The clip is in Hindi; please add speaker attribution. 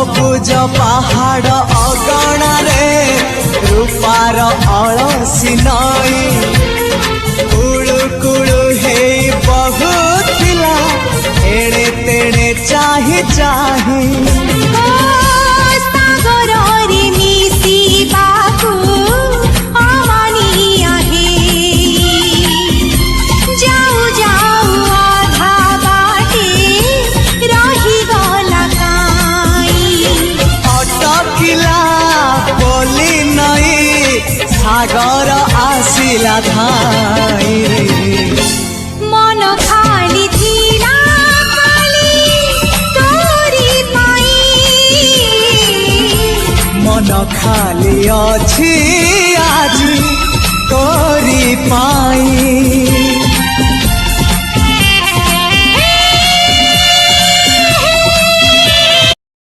Speaker 1: सबुज पहाड़ अगणारे रूपार अलसी नई कुळु कुळु हे बहुथिला एड़े तेड़े चाही चाही सागर आसिला धाई
Speaker 2: मन खाली थिला खाली तोरी पाई
Speaker 1: मन खाली अछि आज तोरी पाई।